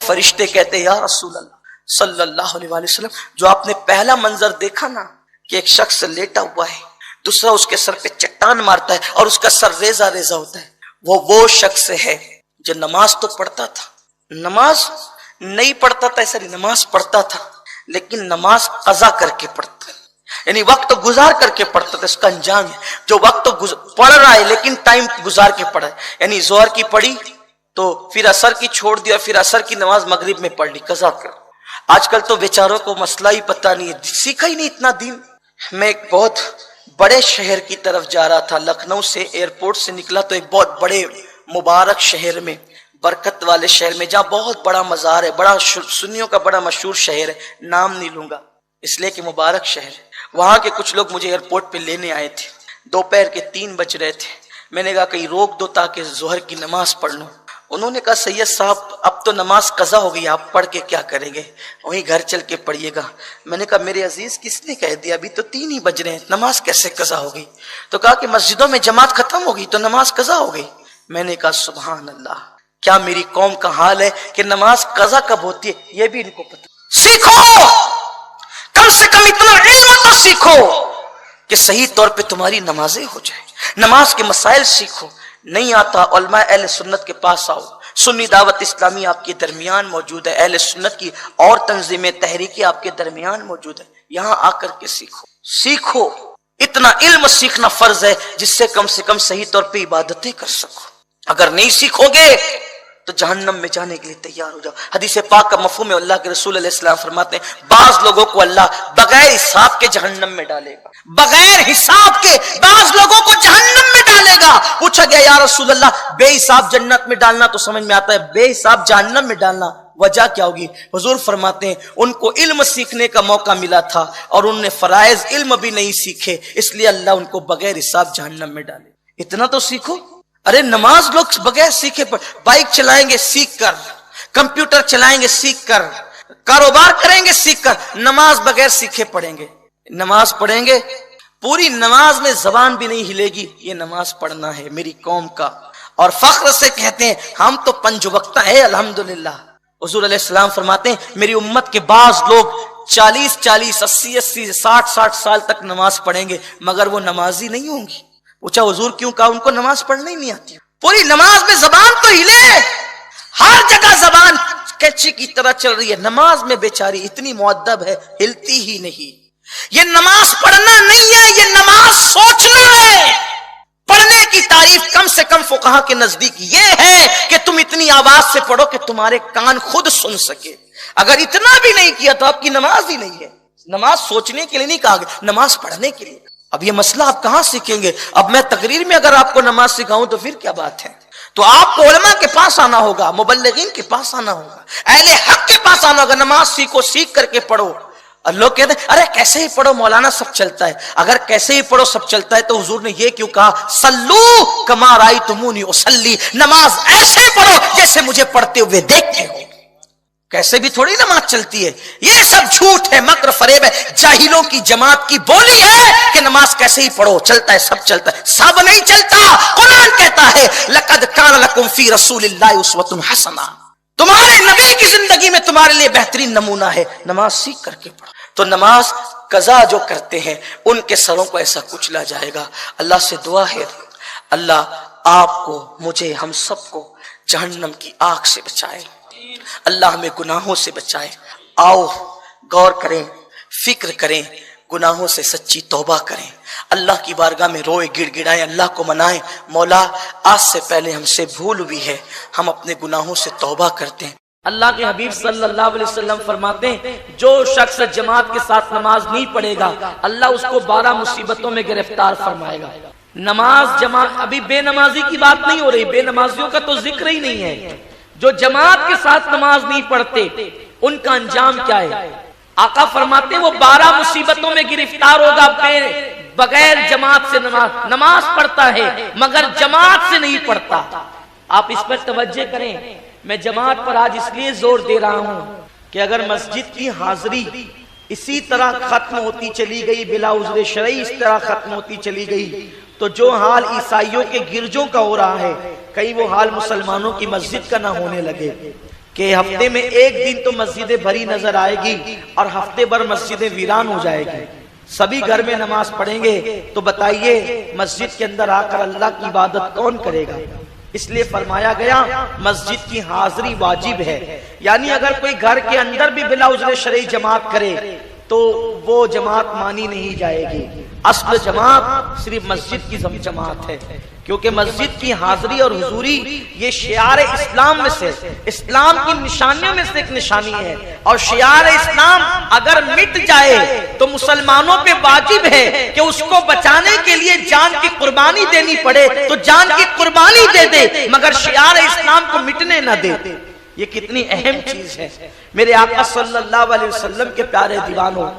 فرشتے کہتے ہیں یا رسول اللہ صلی اللہ علیہ وسلم، جو آپ نے پہلا منظر دیکھا نا کہ ایک شخص لیٹا ہوا ہے، دوسرا اس کے سر پہ چٹان مارتا ہے اور اس کا سر ریزہ ریزہ ہوتا ہے، وہ شخص ہے جو نماز تو پڑھتا تھا، نماز نہیں پڑھتا تھا، ایسا نہیں، نماز پڑھتا تھا لیکن نماز قضا کر کے پڑھتا، یعنی وقت گزار کر کے پڑھتا تھا۔ اس کا انجام ہے جو وقت پڑھ رہا ہے لیکن ٹائم گزار کے پڑھا ہے، یعنی ظہر کی پڑھی تو پھر عصر کی چھوڑ دیا، پھر عصر کی نماز مغرب میں پڑھ لی، قضا کر۔ آج کل تو بیچاروں کو مسئلہ ہی پتہ نہیں ہے، سیکھا ہی نہیں اتنا دین۔ میں ایک بہت بڑے شہر کی طرف جا رہا تھا، لکھنؤ سے ایئرپورٹ سے نکلا تو ایک بہت بڑے مبارک شہر میں، برکت والے شہر میں، جہاں بہت بڑا مزار ہے، بڑا سنیوں کا بڑا مشہور شہر ہے، نام نہیں لوں گا اس لیے کہ مبارک شہر ہے۔ وہاں کے کچھ لوگ مجھے ایئرپورٹ پہ لینے آئے تھے، دوپہر کے 3 بج رہے تھے، میں نے کہا کہیں روک دو تاکہ ظہر کی نماز پڑھ لوں۔ انہوں نے کہا سید صاحب اب تو نماز قضا ہو گئی، آپ پڑھ کے کیا کریں گے، وہیں گھر چل کے پڑھیے گا۔ میں نے کہا میرے عزیز کس نے کہہ دیا ابھی تو 3 ہی بج رہے ہیں، نماز کیسے قضا ہو گئی؟ تو کہا کہ مسجدوں میں جماعت ختم ہو گئی تو نماز قضا ہو گئی۔ میں نے کہا سبحان اللہ، کیا میری قوم کا حال ہے کہ نماز قضا کب ہوتی ہے یہ بھی ان کو پتہ۔ سیکھو، کم سے کم اتنا علم تو سیکھو کہ صحیح طور پہ تمہاری نمازیں ہو جائے، نماز کے مسائل سیکھو۔ نہیں آتا علماء اہل سنت کے پاس آؤ، سنی دعوت اسلامی آپ کے درمیان موجود ہے، اہل سنت کی اور تنظیمیں تحریکی آپ کے درمیان موجود ہے، یہاں آ کر کے سیکھو۔ اتنا علم سیکھنا فرض ہے جس سے کم صحیح طور پہ عبادتیں کر سکو۔ اگر نہیں سیکھو گے تو جہنم میں جانے کے لیے تیار ہو جاؤ۔ حدیث پاک کا مفہوم ہے، اللہ کے رسول علیہ السلام فرماتے ہیں بعض لوگوں کو اللہ بغیر حساب کے جہنم میں ڈالے گا، بغیر حساب کے بعض لوگوں کو جہنم میں ڈالے گا۔ پوچھا گیا یا رسول اللہ بے حساب جنت میں ڈالنا تو سمجھ میں آتا ہے، بے حساب جہنم میں ڈالنا وجہ کیا ہوگی؟ حضور فرماتے ہیں ان کو علم سیکھنے کا موقع ملا تھا اور انہوں نے فرائض علم بھی نہیں سیکھے، اس لیے اللہ ان کو بغیر حساب جہنم میں ڈالے۔ اتنا تو سیکھو۔ ارے نماز لوگ بغیر سیکھے بائک چلائیں گے سیکھ کر، کمپیوٹر چلائیں گے سیکھ کر، کاروبار کریں گے سیکھ کر، نماز بغیر سیکھے پڑھیں گے۔ نماز پڑھیں گے پوری نماز میں زبان بھی نہیں ہلے گی، یہ نماز پڑھنا ہے میری قوم کا، اور فخر سے کہتے ہیں ہم تو 5 وقتہ ہے الحمدللہ۔ حضور علیہ السلام فرماتے ہیں میری امت کے بعض لوگ 40 80 60 سال تک نماز پڑھیں گے مگر وہ نمازی نہیں ہوں گی۔ پوچھا حضور کیوں؟ کہا ان کو نماز پڑھنا ہی نہیں آتی۔ پوری نماز میں زبان تو ہلے، ہر جگہ زبان کیچی کی طرح چل رہی ہے، نماز میں بیچاری اتنی مؤدب ہے ہلتی ہی نہیں۔ یہ نماز پڑھنا نہیں ہے، یہ نماز سوچنا ہے۔ پڑھنے کی تعریف کم سے کم فقہا کے نزدیک یہ ہے کہ تم اتنی آواز سے پڑھو کہ تمہارے کان خود سن سکے۔ اگر اتنا بھی نہیں کیا تو آپ کی نماز ہی نہیں ہے۔ نماز سوچنے کے لیے نہیں کہا گیا، نماز پڑھنے کے لیے۔ اب یہ مسئلہ آپ کہاں سیکھیں گے؟ اب میں تقریر میں اگر آپ کو نماز سکھاؤں تو پھر کیا بات ہے؟ تو آپ کو علماء کے پاس آنا ہوگا، مبلغین کے پاس آنا ہوگا، اہل حق کے پاس آنا ہوگا۔ نماز سیکھو، سیکھ کر کے پڑھو۔ اور لوگ کہتے ہیں ارے کیسے ہی پڑھو مولانا سب چلتا ہے۔ اگر کیسے ہی پڑھو سب چلتا ہے تو حضور نے یہ کیوں کہا صلو کما رأیتمونی اصلی، نماز ایسے پڑھو جیسے مجھے پڑھتے ہوئے دیکھتے ہو۔ کیسے بھی تھوڑی نماز چلتی ہے، یہ سب جھوٹ ہے، مکر فریب ہے، جاہلوں کی جماعت کی بولی ہے کہ نماز کیسے ہی پڑھو چلتا ہے، سب چلتا ہے۔ سب نہیں چلتا، قرآن کہتا ہے لقد کان لکم فی رسول اللہ اسوۃ حسنہ، تمہارے نبی کی زندگی میں تمہارے لیے بہترین نمونہ ہے، نماز سیکھ کر کے پڑھو۔ تو نماز قضا جو کرتے ہیں ان کے سروں کو ایسا کچلا جائے گا۔ اللہ سے دعا ہے اللہ آپ کو، مجھے، ہم سب کو جہنم کی آگ سے بچائے، اللہ ہمیں گناہوں سے بچائے۔ آؤ غور کریں، فکر کریں، گناہوں سے سچی توبہ کریں، اللہ کی بارگاہ میں روئے گڑ گڑائیں، اللہ کو منائیں مولا آج سے پہلے ہم سے بھول ہوئی ہے، ہم اپنے گناہوں سے توبہ کرتے ہیں۔ اللہ کے حبیب صلی اللہ علیہ وسلم فرماتے ہیں جو شخص جماعت کے ساتھ نماز نہیں پڑھے گا اللہ اس کو 12 مصیبتوں میں گرفتار فرمائے گا۔ نماز جماعت، ابھی بے نمازی کی بات نہیں ہو رہی، بے نمازیوں کا تو ذکر ہی نہیں ہے۔ جو جماعت کے ساتھ نماز نہیں پڑھتے ان کا انجام کیا ہے؟ آقا فرماتے ہیں وہ 12 مصیبتوں میں گرفتار ہوگا، بغیر جماعت سے نماز پڑھتا ہے مگر جماعت سے نہیں پڑھتا۔ آپ اس پر توجہ کریں، میں جماعت پر آج اس لیے زور دے رہا ہوں کہ اگر مسجد کی حاضری اسی طرح ختم ہوتی چلی گئی، بلا عذر شرعی اس طرح ختم ہوتی چلی گئی، تو جو حال عیسائیوں کے گرجوں کا ہو رہا ہے کہیں وہ حال مسلمانوں کی مسجد کا نہ ہونے لگے۔ کہ ہفتے میں ایک دن تو مسجدیں بھری نظر آئے گی اور ہفتے بھر مسجدیں ویران ہو جائے گی. سبھی گھر میں نماز پڑھیں گے تو بتائیے مسجد کے اندر آ کر اللہ کی عبادت کون کرے گا؟ اس لیے فرمایا گیا مسجد کی حاضری واجب ہے. یعنی اگر کوئی گھر کے اندر بھی بلا عذر شرعی جماعت کرے تو وہ جماعت مانی نہیں جائے گی. اصل جماعت صرف مسجد کی جماعت ہے، کیونکہ مسجد کی حاضری اور حضوری یہ شعار اسلام میں سے، اسلام کی نشانیوں میں سے ایک نشانی ہے. اور شعار اسلام اگر مٹ جائے تو مسلمانوں پہ واجب ہے کہ اس کو بچانے کے لیے جان کی قربانی دینی پڑے تو جان کی قربانی دے دے، مگر شعار اسلام کو مٹنے نہ دے. یہ کتنی اہم چیز ہے. میرے آقا صلی اللہ علیہ وسلم کے پیارے دیوانوں،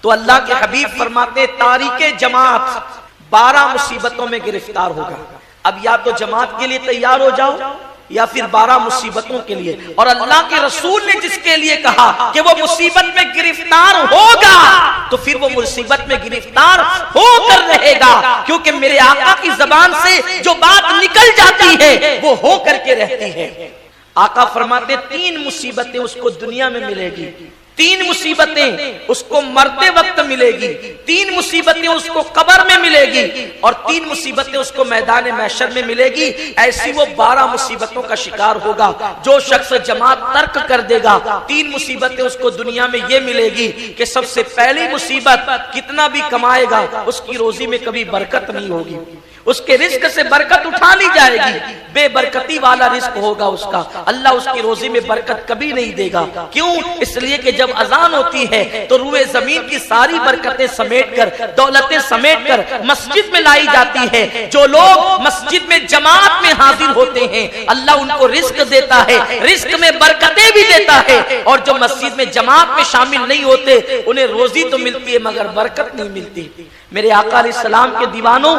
تو اللہ کے حبیب فرماتے تاریک جماعت 12 مصیبتوں میں گرفتار ہوگا. اب یا تو جماعت کے لیے تیار ہو جاؤ یا پھر 12 مصیبتوں کے لیے. اور اللہ کے رسول نے جس کے لیے کہا کہ وہ مصیبت میں گرفتار ہوگا تو پھر وہ مصیبت میں گرفتار ہو کر رہے گا، کیونکہ میرے آقا کی زبان سے جو بات نکل جاتی ہے وہ ہو کر کے رہتی ہے. آقا فرماتے 3 مصیبتیں اس کو دنیا میں ملے گی، 3 مصیبتیں اس کو مرتے وقت ملے گی، 3 مصیبتیں اس کو قبر میں ملے گی اور 3 مصیبتیں اس کو میدان محشر میں ملے گی. ایسی وہ 12 مصیبتوں کا شکار ہوگا. جو شخص جماعت ترک کر دے گا 3 مصیبتیں اس کو دنیا میں یہ ملے گی کہ سب سے پہلی مصیبت کتنا بھی کمائے گا اس کی روزی میں کبھی برکت نہیں ہوگی، اس کے رزق سے برکت اٹھا لی جائے گی، بے برکتی والا رزق ہوگا اس کا. اللہ اس کی روزی میں برکت کبھی نہیں دے گا. کیوں؟ اس لیے کہ جب اذان ہوتی ہے تو روئے زمین کی ساری برکتیں سمیٹ کر، دولتیں سمیٹ کر مسجد میں لائی جاتی ہے. جو لوگ مسجد میں جماعت میں حاضر ہوتے ہیں اللہ ان کو رزق دیتا ہے، رزق میں برکتیں بھی دیتا ہے. اور جو مسجد میں جماعت میں شامل نہیں ہوتے انہیں روزی تو ملتی ہے مگر برکت نہیں ملتی. میرے آقا علیہ السلام کے دیوانوں،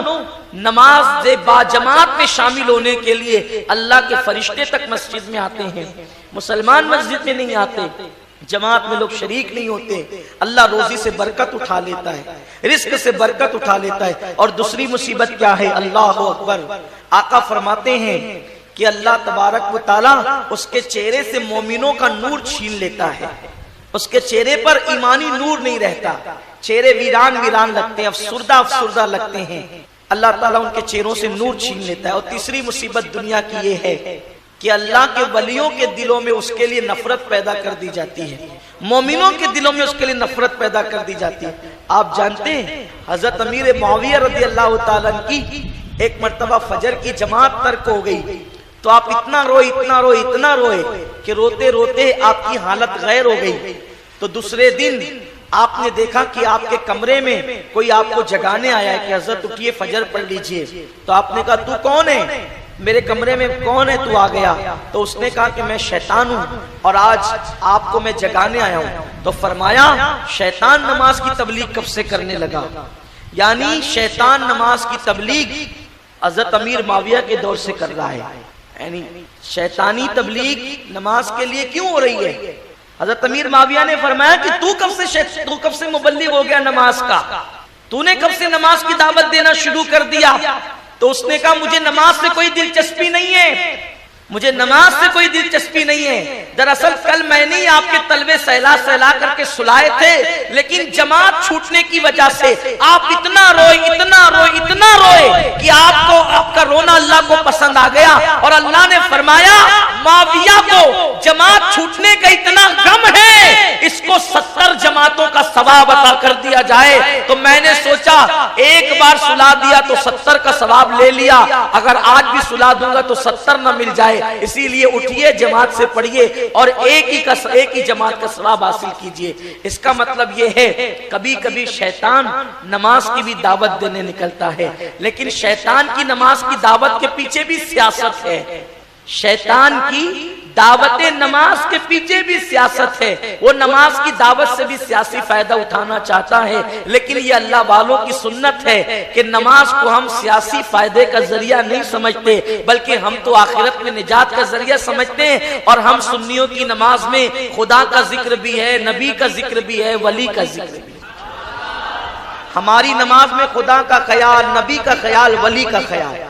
نماز با جماعت میں شامل ہونے کے لیے اللہ کے فرشتے تک مسجد میں آتے ہیں. مسلمان مسجد میں نہیں آتے، جماعت میں لوگ شریک نہیں ہوتے. اللہ روزی سے برکت اٹھا لیتا ہے، رزق سے برکت اٹھا لیتا ہے. اور دوسری مصیبت کیا ہے؟ اللہ اکبر. آقا فرماتے ہیں کہ اللہ تبارک و تعالی اس کے چہرے سے مومنوں کا نور چھین لیتا ہے. اس کے چہرے پر ایمانی نور نہیں رہتا، چہرے ویران ویران لگتے ہیں، افسردہ لگتے ہیں. اللہ تعالیٰ ان کے چہروں سے نور چھین لیتا ہے. اور تیسری مصیبت دنیا کی یہ ہے کہ اللہ کے ولیوں کے دلوں میں اس کے لیے نفرت پیدا کر دی جاتی ہے، مومنوں کے دلوں میں اس کے لیے نفرت پیدا کر دی جاتی ہے. آپ جانتے ہیں حضرت امیر معاویہ رضی اللہ تعالیٰ کی ایک مرتبہ فجر کی جماعت ترک ہو گئی تو آپ اتنا روئے کہ روتے روتے آپ کی حالت غیر ہو گئی. تو دوسرے دن آپ نے دیکھا کہ آپ کے کمرے میں کوئی آپ کو جگانے آیا ہے کہ حضرت اٹھیے فجر پڑھ لیجئے. تو آپ نے کہا تو کون ہے؟ میرے کمرے میں کون ہے تو آ گیا؟ تو اس نے کہا کہ میں شیطان ہوں اور آج آپ کو میں جگانے آیا ہوں. تو فرمایا شیطان نماز کی تبلیغ کب سے کرنے لگا؟ یعنی شیطان نماز کی تبلیغ حضرت امیر معاویہ کے دور سے کر رہا ہے. یعنی شیطانی تبلیغ نماز کے لیے کیوں ہو رہی ہے؟ حضرت امیر معاویہ نے فرمایا کہ تو کب سے مبلغ ہو گیا نماز کا؟ تو نے کب سے نماز کی دعوت دینا شروع کر دیا؟ تو اس نے کہا مجھے نماز سے کوئی دلچسپی نہیں ہے، مجھے نماز سے کوئی دلچسپی نہیں ہے. دراصل کل میں نے آپ کے طلبے سہلا کر کے سلائے تھے، لیکن جماعت چھوٹنے کی وجہ سے آپ اتنا روئے کہ آپ کا رونا اللہ کو پسند آ گیا. اور اللہ نے فرمایا معاویہ کو جماعت چھوٹنے کا اتنا غم ہے، اس کو 70 جماعتوں کا ثواب عطا کر دیا جائے. تو میں نے سوچا ایک بار سلا دیا تو 70 کا ثواب لے لیا، اگر آج بھی سلا دوں گا تو 70 نہ مل جائے. اسی لیے اٹھیے جماعت سے پڑھیے اور ایک ہی جماعت کا ثواب حاصل کیجئے. اس کا مطلب یہ ہے کبھی کبھی شیطان نماز کی بھی دعوت دینے نکلتا ہے، لیکن شیطان کی نماز کی دعوت کے پیچھے بھی سیاست ہے. شیطان کی دعوت نماز کے پیچھے بھی سیاست ہے. وہ نماز کی دعوت سے بھی سیاسی فائدہ اٹھانا چاہتا ہے، لیکن یہ اللہ والوں کی سنت ہے کہ نماز کو ہم سیاسی فائدے کا ذریعہ نہیں سمجھتے بلکہ ہم تو آخرت میں نجات کا ذریعہ سمجھتے ہیں. اور ہم سنیوں کی نماز میں خدا کا ذکر بھی ہے، نبی کا ذکر بھی ہے، ولی کا ذکر بھی ہے. ہماری نماز میں خدا کا خیال، نبی کا خیال، ولی کا خیال،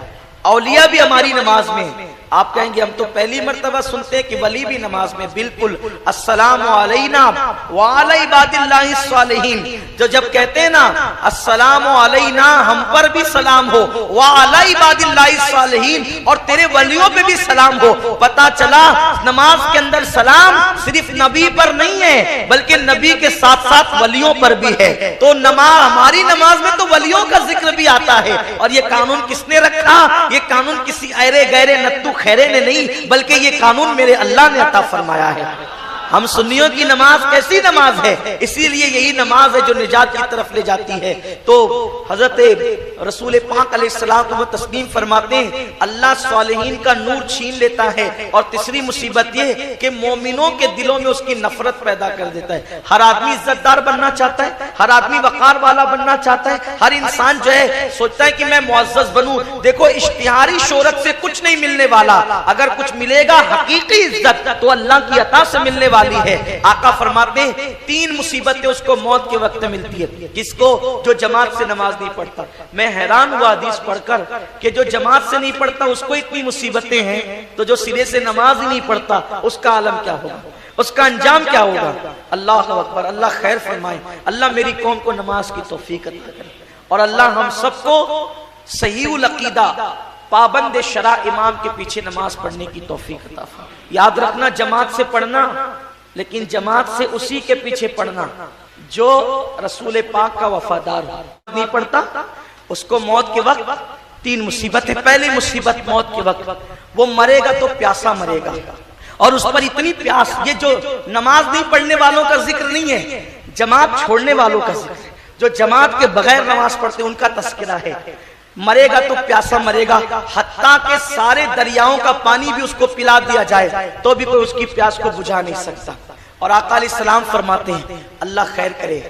اولیاء بھی ہماری نماز میں. آپ کہیں گے ہم تو پہلی مرتبہ سنتے ہیں کہ ولی بھی نماز میں. بالکل. السلام علینا وعلی عباد اللہ الصالحین. جو جب کہتے ہیں نا السلام علینا ہم پر بھی سلام ہو, وعلی عباد اللہ الصالحین اور تیرے ولیوں پہ بھی سلام ہو, پتا چلا نماز کے اندر سلام صرف نبی پر نہیں ہے بلکہ نبی کے ساتھ ساتھ ولیوں پر بھی ہے. تو نماز, ہماری نماز میں تو ولیوں کا ذکر بھی آتا ہے. اور یہ قانون کس نے رکھا؟ یہ قانون کسی ایرے گہرے نتو خیرے نے نہیں بلکہ یہ قانون میرے اللہ نے عطا فرمایا ہے. ہم سنیوں کی نماز کیسی نماز ہے؟ اسی لیے یہی نماز ہے جو نجات کی طرف لے جاتی ہے. تو حضرت رسول پاک علیہ السلام کو تسلیم فرماتے ہیں اللہ صالحین کا نور چھین لیتا ہے. اور تیسری مصیبت یہ کہ مومنوں کے دلوں میں اس کی نفرت پیدا کر دیتا ہے. ہر آدمی عزت دار بننا چاہتا ہے, ہر آدمی وقار والا بننا چاہتا ہے, ہر انسان جو ہے سوچتا ہے کہ میں معزز بنوں. دیکھو اشتہاری شہرت سے کچھ نہیں ملنے والا, اگر کچھ ملے گا حقیقی عزت تو اللہ کی عطا سے ملنے والی ہے. آقا فرماتے ہیں 3 مصیبتیں اس کو موت کے وقت ملتی ہے. کس کو؟ جو جماعت سے نماز نہیں پڑھتا. میں حیران ہوا حدیث پڑھ کر کہ جو جماعت سے نہیں پڑھتا اس کو اتنی مصیبتیں ہیں, تو جو سرے سے نماز ہی نہیں پڑھتا اس کا عالم کیا ہوگا, اس کا انجام کیا ہوگا؟ اللہ اکبر. اللہ خیر فرمائے. اللہ میری قوم کو نماز کی توفیق عطا کرے اور اللہ ہم سب کو صحیح العقیدہ پابند شرع امام کے پیچھے نماز پڑھنے کی توفیق عطا فرمائے. یاد رکھنا جماعت سے پڑھنا, لیکن جماعت سے اسی کے پیچھے پڑھنا جو رسول پاک کا وفادار نہیں پڑھتا اس کو موت کے وقت 3 مصیبتیں. پہلی مصیبت موت کے وقت وہ مرے گا تو پیاسا مرے گا, اور اس پر اتنی پیاس. یہ جو نماز نہیں پڑھنے والوں کا ذکر نہیں ہے, جماعت چھوڑنے والوں کا ذکر ہے. جو جماعت کے بغیر نماز پڑھتے ان کا تذکرہ ہے. مرے گا تو پیاسا مرے گا, حتیٰ کہ سارے دریاؤں کا پانی بھی اس کو پلا دیا جائے تو بھی کوئی اس کی پیاس کو بجھا نہیں سکتا. اور آقا علیہ السلام فرماتے ہیں اللہ خیر کرے,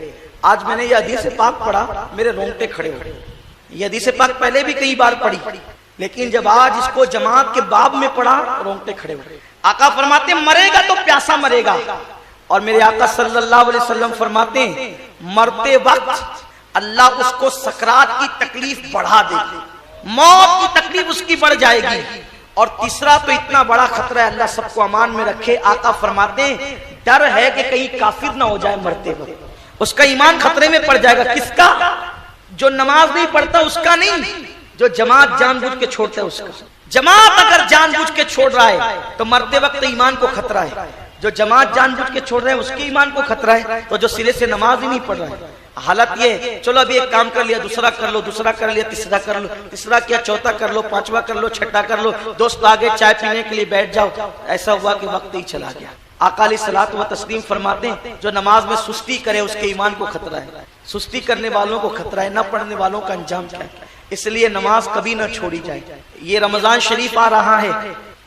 آج میں نے یہ حدیث پاک پڑھا میرے رونگٹے کھڑے ہو. یہ حدیث پاک پہلے بھی کئی بار پڑھی لیکن جب آج اس کو جماعت کے باب میں پڑھا رونگٹے کھڑے ہو. آقا فرماتے ہیں مرے گا تو پیاسا مرے گا, اور میرے آقا صلی اللہ علیہ وسلم فرماتے ہیں مرتے وقت اللہ اس کو سکرات کی تکلیف بڑھا دے گی, موت کی تکلیف اس کی بڑھ جائے گی. اور تیسرا تو اتنا بڑا خطرہ ہے, اللہ سب کو امان میں رکھے. آقا فرماتے ہیں ڈر ہے کہ کہیں کافر نہ ہو جائے مرتے وقت, اس کا ایمان خطرے میں پڑ جائے گا. کس کا؟ جو نماز نہیں پڑھتا اس کا نہیں, جو جماعت جان بوجھ کے چھوڑتا ہے اس کا. جماعت اگر جان بوجھ کے چھوڑ رہا ہے تو مرتے وقت ایمان کو خطرہ ہے. جو جماعت جان بوجھ کے چھوڑ رہے ہیں اس کے ایمان کو خطرہ ہے. تو جو سرے سے نماز ہی نہیں پڑھ رہا ہے, حالت یہ چلو ابھی ایک کام کر لیا, دوسرا کر لو, دوسرا کر لیا, تیسرا کر لو, تیسرا کیا چوتھا کر لو, پانچواں کر لو, چھٹا کر لو, دوست آگے چائے پینے کے لیے بیٹھ جاؤ, ایسا ہوا کہ وقت ہی چلا گیا. آقا علیہ الصلوۃ و تسلیم فرماتے ہیں جو نماز میں سستی کرے اس کے ایمان کو خطرہ ہے. سستی کرنے والوں کو خطرہ ہے, نہ پڑھنے والوں کا انجام کیا ہے. اس لیے نماز کبھی نہ چھوڑی جائے. یہ رمضان شریف آ رہا ہے,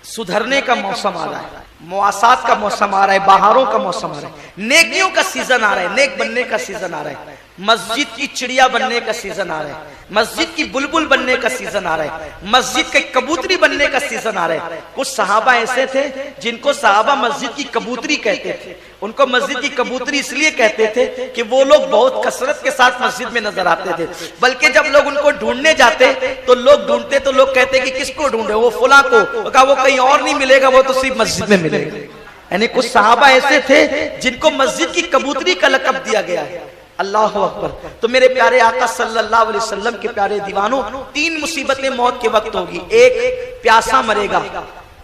سدھرنے کا موسم آ رہا ہے, مواسات کا موسم آ رہا ہے, بہاروں کا موسم آ رہا ہے, نیکیوں کا سیزن آ رہا ہے, نیک بننے کا سیزن آ رہا ہے, مسجد کی چڑیا بننے کا سیزن آ رہا ہے, مسجد کی بلبل بننے کا سیزن آ رہا ہے, مسجد کے کبوتری بننے کا سیزن آ رہا ہے. کچھ صحابہ ایسے تھے جن کو صحابہ مسجد کی کبوتری کہتے تھے. ان کو مسجد کی کبوتری اس لیے کہتے تھے کہ وہ لوگ بہت کثرت کے ساتھ مسجد میں نظر آتے تھے, بلکہ جب لوگ ان کو ڈھونڈنے جاتے تو لوگ ڈھونڈتے تو لوگ کہتے کہ کس کو ڈھونڈے, وہ فلاں کو, کہا وہ کہیں اور نہیں ملے گا, وہ تو صرف مسجد میں ملے گا. یعنی کچھ صحابہ ایسے تھے جن کو مسجد کی کبوتری کا لقب دیا گیا ہے. اللہ اکبر. تو میرے پیارے آقا صلی اللہ علیہ وسلم کے پیارے دیوانوں 3 مصیبتیں موت کے وقت ہوگی. ایک پیاسا مرے گا,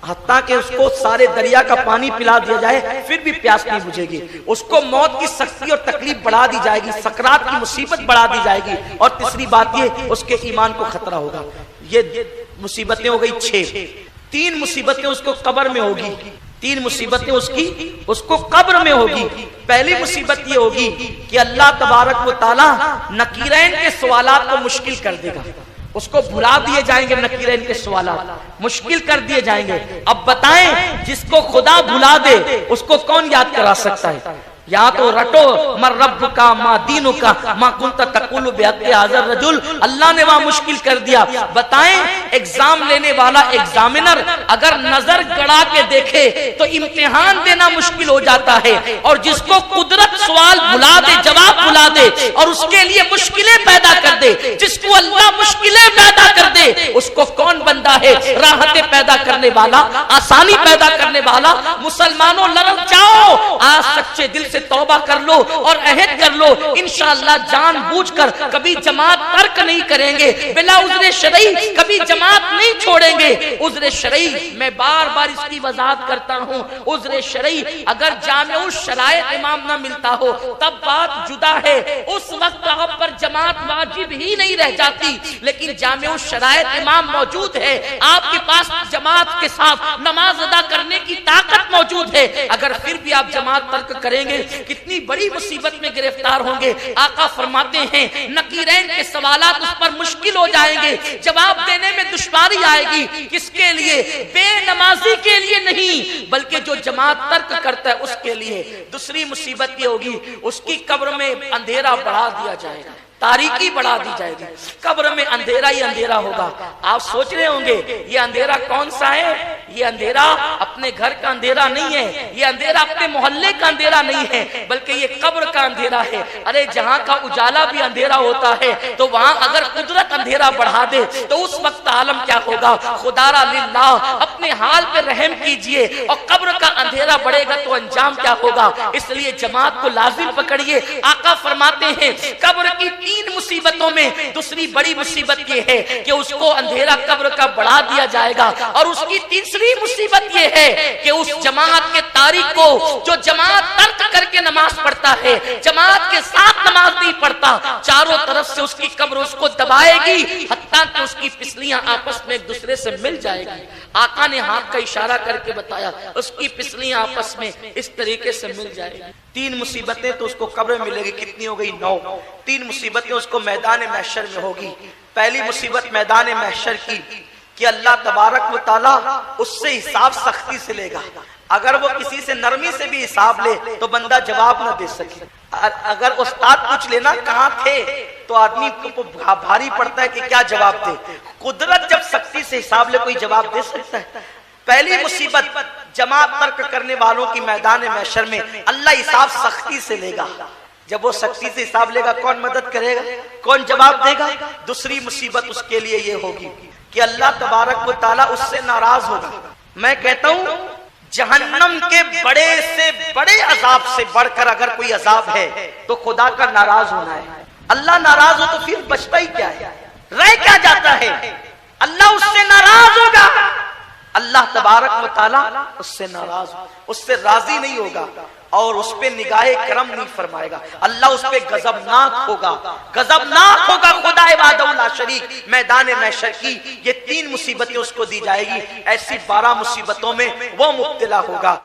حتیٰ کہ اس کو سارے دریا کا پانی پلا دیا جائے پھر بھی پیاس نہیں بجھے گی. اس کو موت کی سختی اور تکلیف بڑھا دی جائے گی, سکرات کی مصیبت بڑھا دی جائے گی. اور تیسری بات یہ اس کے ایمان کو خطرہ ہوگا. یہ مصیبتیں ہو گئی 6. 3 مصیبتیں اس کو قبر میں ہوگی, 3 مصیبتیں اس کو قبر میں ہوگی. پہلی مصیبت یہ ہوگی کہ اللہ تبارک و تعالی نکیرین کے سوالات کو مشکل کر دے گا. اس کو بھلا دیے جائیں گے, نکیرین کے سوالات مشکل کر دیے جائیں گے. اب بتائیں جس کو خدا بھلا دے اس کو کون یاد کرا سکتا ہے؟ یا تو رٹو من رب کا ما دینو کا ما کنت تقول بحق حاضر رجل. اللہ نے وہاں مشکل کر دیا. بتائیں ایگزام لینے والا ایگزامنر اگر نظر گڑا کے دیکھے تو امتحان دینا مشکل ہو جاتا ہے, اور جس کو قدرت سوال بلا دے, جواب بلا دے اور اس کے لیے مشکلیں پیدا کر دے, جس کو اللہ مشکلیں پیدا کر دے, اس کو کون بندہ ہے؟ راحتیں پیدا کرنے والا, آسانی پیدا کرنے والا. مسلمانوں لڑ جاؤ, آج سچے دل سے توبہ کر لو اور عہد کر لو, انشاءاللہ جان بوجھ کر کبھی جماعت ترک نہیں کریں گے, بلا عذر شرعی کبھی جماعت نہیں چھوڑیں گے. عذر شرعی میں بار بار اس کی وضاحت کرتا ہوں, عذر شرعی اگر جامع الشرائع امام نہ ملتا ہو تب بات جدا ہے, اس وقت آپ پر جماعت واجب ہی نہیں رہ جاتی. لیکن جامع الشرائع امام موجود ہے, آپ کے پاس جماعت کے ساتھ نماز ادا کرنے کی طاقت موجود ہے, اگر پھر بھی آپ جماعت ترک کریں گے کتنی بڑی مصیبت میں گرفتار ہوں گے. آقا فرماتے ہیں نکیرین کے سوالات اس پر مشکل ہو جائیں گے, جواب دینے میں دشواری آئے گی. کس کے لیے؟ بے نمازی کے لیے نہیں, بلکہ جو جماعت ترک کرتا ہے اس کے لیے. دوسری مصیبت یہ ہوگی اس کی قبر میں اندھیرا بڑھا دیا جائے گا, تاریکی بڑھا دی جائے گی, قبر میں اندھیرا ہی اندھیرا ہوگا. آپ سوچ رہے ہوں گے یہ اندھیرا کون سا ہے؟ یہ اندھیرا اپنے گھر کا اندھیرا نہیں ہے, یہ اندھیرا اپنے محلے کا اندھیرا نہیں ہے, بلکہ یہ قبر کا اندھیرا ہے. ارے جہاں کا اجالا بھی اندھیرا ہوتا ہے تو وہاں اگر قدرت اندھیرا بڑھا دے تو اس وقت عالم کیا ہوگا؟ خدا را للہ اپنے حال پہ رحم کیجئے, اور قبر کا اندھیرا بڑھے گا تو انجام کیا ہوگا؟ اس لیے جماعت کو لازم پکڑیے. آقا فرماتے ہیں قبر کی تین مصیبتوں میں دوسری بڑی مصیبت یہ ہے کہ اس کو اندھیرا قبر کا بڑھا دیا جائے گا, اور اس کی تیسری مصیبت یہ ہے کہ اس جماعت کے تارک کو جو جماعت ترک کر کے نماز پڑھتا ہے, جماعت کے ساتھ نماز نہیں پڑھتا, چاروں طرف سے اس کی قبر اس کو دبائے گی حتیٰ کہ اس کی پسلیاں آپس میں ایک دوسرے سے مل جائے گی. آقا نے ہاتھ کا اشارہ کر کے بتایا اس کی پسلیاں آپس میں اس طریقے سے مل جائے گی. تین مصیبتیں تو اس کو قبر میں ملے گی, کتنی ہو گئی؟ 9. تین مصیبتیں اس کو میدان محشر میں ہوگی. پہلی مصیبت میدان محشر کی کہ اللہ تبارک و تعالی اس سے حساب سختی سے لے گا. اگر وہ کسی سے نرمی سے بھی حساب لے تو بندہ جواب نہ دے سکے. اگر استاد پوچھ لینا کہاں تھے تو آدمی کو بھاری پڑتا ہے کہ کیا جواب دے. قدرت جب سختی سے حساب لے کوئی جواب دے سکتا ہے؟ پہلی مصیبت جماعت ترک کرنے والوں کی میدان محشر میں اللہ حساب سختی سے لے گا. جب وہ سختی سے حساب لے گا کون مدد کرے گا؟ کون جواب دے گا؟ دوسری مصیبت اس کے لیے یہ ہوگی کہ اللہ تبارک و تعالیٰ اس سے ناراض ہوگا. میں کہتا ہوں جہنم کے بڑے سے بڑے عذاب سے بڑھ کر اگر کوئی عذاب ہے تو خدا کا ناراض ہونا ہے. اللہ ناراض ہو تو پھر بچتا ہی کیا ہے؟ رہ کیا جاتا ہے؟ اللہ اس سے ناراض ہوگا. اللہ تبارک و تعالیٰ اس سے ناراض, اس سے راضی نہیں ہوگا اور اس پہ نگاہ کرم نہیں فرمائے گا. اللہ اس پہ غضبناک ہوگا, غضبناک ہوگا. خدا وحدہ لا شریک میدان محشر کی یہ تین مصیبتیں اس کو دی جائے گی. ایسی 12 مصیبتوں میں وہ مبتلا ہوگا.